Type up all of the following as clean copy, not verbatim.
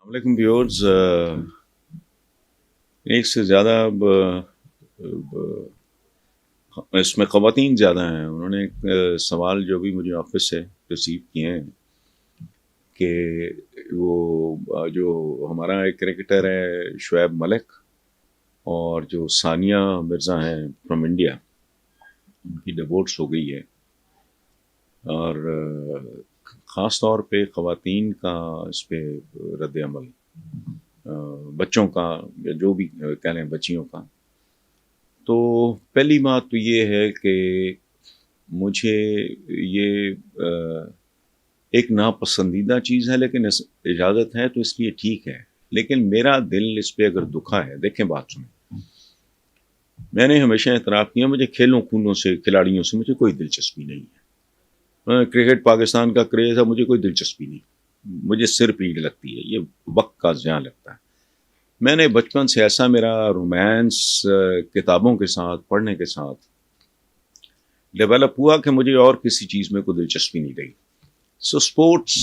علیکم ویورز، ایک سے زیادہ اس میں خواتین زیادہ ہیں. انہوں نے ایک سوال جو بھی مجھے آفس سے ریسیو کیے ہیں کہ وہ جو ہمارا ایک کرکٹر ہے شعیب ملک اور جو ثانیہ مرزا ہیں فرام انڈیا، ان کی ڈیوورس ہو گئی ہے، اور خاص طور پہ خواتین کا اس پہ رد عمل، بچوں کا یا جو بھی کہہ لیں بچیوں کا. تو پہلی بات تو یہ ہے کہ مجھے یہ ایک ناپسندیدہ چیز ہے، لیکن اجازت ہے تو اس لیے ٹھیک ہے. لیکن میرا دل اس پہ اگر دکھا ہے، دیکھیں بات سنیں، میں نے ہمیشہ اعتراف کیا مجھے کھیلوں کودوں سے، کھلاڑیوں سے مجھے کوئی دلچسپی نہیں ہے. کرکٹ پاکستان کا کریز ہے، مجھے کوئی دلچسپی نہیں، مجھے سر پیڑ لگتی ہے، یہ وقت کا ضیاع لگتا ہے. میں نے بچپن سے ایسا میرا رومانس کتابوں کے ساتھ پڑھنے کے ساتھ ڈیولپ ہوا کہ مجھے اور کسی چیز میں کوئی دلچسپی نہیں رہی. So sports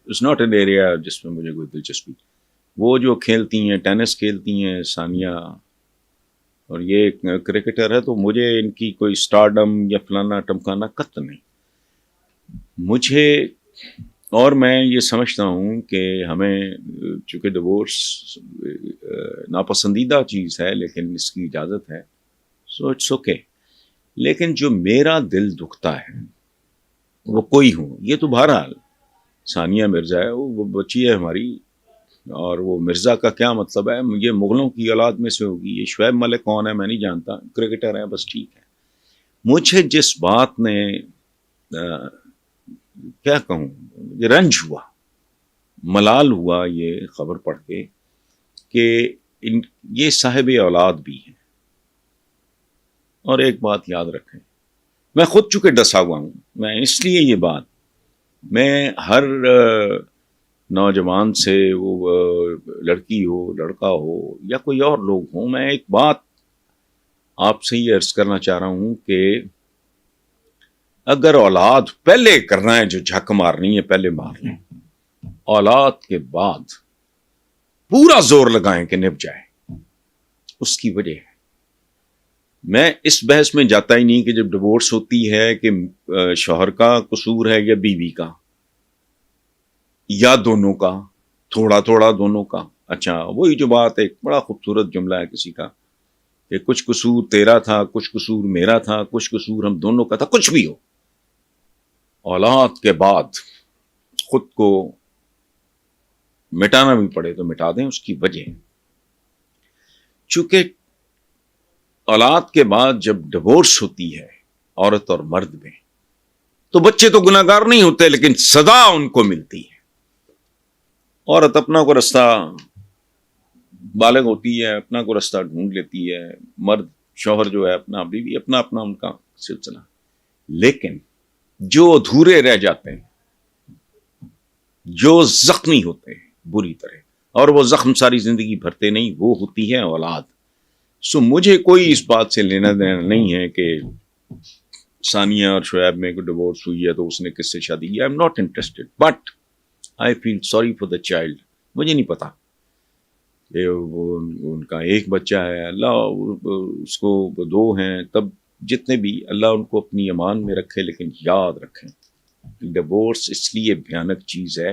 is not an area جس میں مجھے کوئی دلچسپی. وہ جو کھیلتی ہیں، ٹینس کھیلتی ہیں ثانیہ، اور یہ کرکٹر ہے، تو مجھے ان کی کوئی اسٹارڈم یا فلانا ٹمکانا قطع نہیں. مجھے اور میں یہ سمجھتا ہوں کہ ہمیں چونکہ ڈیورس ناپسندیدہ چیز ہے لیکن اس کی اجازت ہے، سو اٹس اوکے. لیکن جو میرا دل دکھتا ہے وہ کوئی ہوں، یہ تو بہرحال ثانیہ مرزا ہے، وہ بچی ہے ہماری، اور وہ مرزا کا کیا مطلب ہے، یہ مغلوں کی اولاد میں سے ہوگی. یہ شعیب ملک کون ہے میں نہیں جانتا، کرکٹر ہے بس، ٹھیک ہے. مجھے جس بات نے کیا کہوں، یہ رنج ہوا، ملال ہوا یہ خبر پڑھ کے کہ یہ صاحب اولاد بھی ہیں. اور ایک بات یاد رکھیں، میں خود چونکہ ڈسا ہوا ہوں، میں اس لیے یہ بات، میں ہر نوجوان سے، وہ لڑکی ہو، لڑکا ہو یا کوئی اور لوگ ہوں، میں ایک بات آپ سے یہ عرض کرنا چاہ رہا ہوں کہ اگر اولاد پہلے کرنا ہے، جو جھک مارنی ہے پہلے مار لیں، اولاد کے بعد پورا زور لگائیں کہ نب جائے. اس کی وجہ ہے، میں اس بحث میں جاتا ہی نہیں کہ جب ڈیورس ہوتی ہے کہ شوہر کا قصور ہے یا بیوی کا یا دونوں کا، تھوڑا تھوڑا دونوں کا. اچھا، وہی جو بات، ایک بڑا خوبصورت جملہ ہے کسی کا کہ کچھ قصور تیرا تھا، کچھ قصور میرا تھا، کچھ قصور ہم دونوں کا تھا. کچھ بھی ہو، اولاد کے بعد خود کو مٹانا بھی پڑے تو مٹا دیں. اس کی وجہ چونکہ اولاد کے بعد جب ڈیورس ہوتی ہے عورت اور مرد میں، تو بچے تو گناہ گار نہیں ہوتے لیکن سزا ان کو ملتی ہے. عورت اپنا کو رستہ بالغ ہوتی ہے، اپنا کو رستہ ڈھونڈ لیتی ہے، مرد شوہر جو ہے اپنا، بیوی اپنا اپنا ان کا سلسلہ. لیکن جو ادھورے رہ جاتے ہیں، جو زخمی ہوتے ہیں بری طرح، اور وہ زخم ساری زندگی بھرتے نہیں، وہ ہوتی ہے اولاد. سو مجھے کوئی اس بات سے لینا دینا نہیں ہے کہ ثانیہ اور شعیب میں کوئی ڈیورس ہوئی ہے تو اس نے کس سے شادی کی. I am not interested, but I feel sorry for the child. مجھے نہیں پتا کہ ان کا ایک بچہ ہے، اللہ اس کو 2 ہیں، تب جتنے بھی، اللہ ان کو اپنی امان میں رکھے. لیکن یاد رکھیں، ڈیورس اس لیے بھیانک چیز ہے،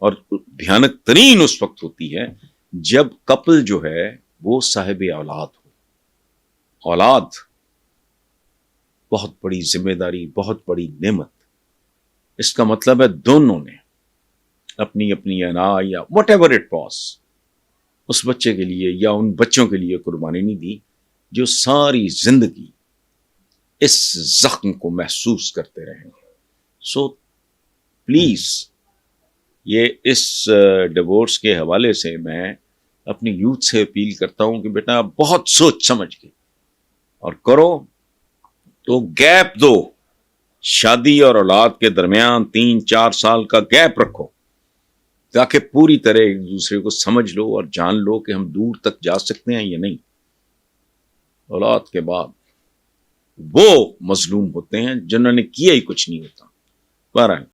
اور بھیانک ترین اس وقت ہوتی ہے جب کپل جو ہے وہ صاحب اولاد ہو. اولاد بہت بڑی ذمہ داری، بہت بڑی نعمت. اس کا مطلب ہے دونوں نے اپنی اپنی انا یا وٹ ایور اٹ واز اس بچے کے لیے یا ان بچوں کے لیے قربانی نہیں دی، جو ساری زندگی اس زخم کو محسوس کرتے رہیں گے. سو پلیز، یہ اس ڈیورس کے حوالے سے میں اپنی یوتھ سے اپیل کرتا ہوں کہ بیٹا بہت سوچ سمجھ کے اور کرو، تو گیپ دو، شادی اور اولاد کے درمیان 3-4 سال کا گیپ رکھو، تاکہ پوری طرح ایک دوسرے کو سمجھ لو اور جان لو کہ ہم دور تک جا سکتے ہیں یا نہیں. اولاد کے بعد وہ مظلوم ہوتے ہیں جنہوں نے کیا ہی کچھ نہیں ہوتا. بہرحال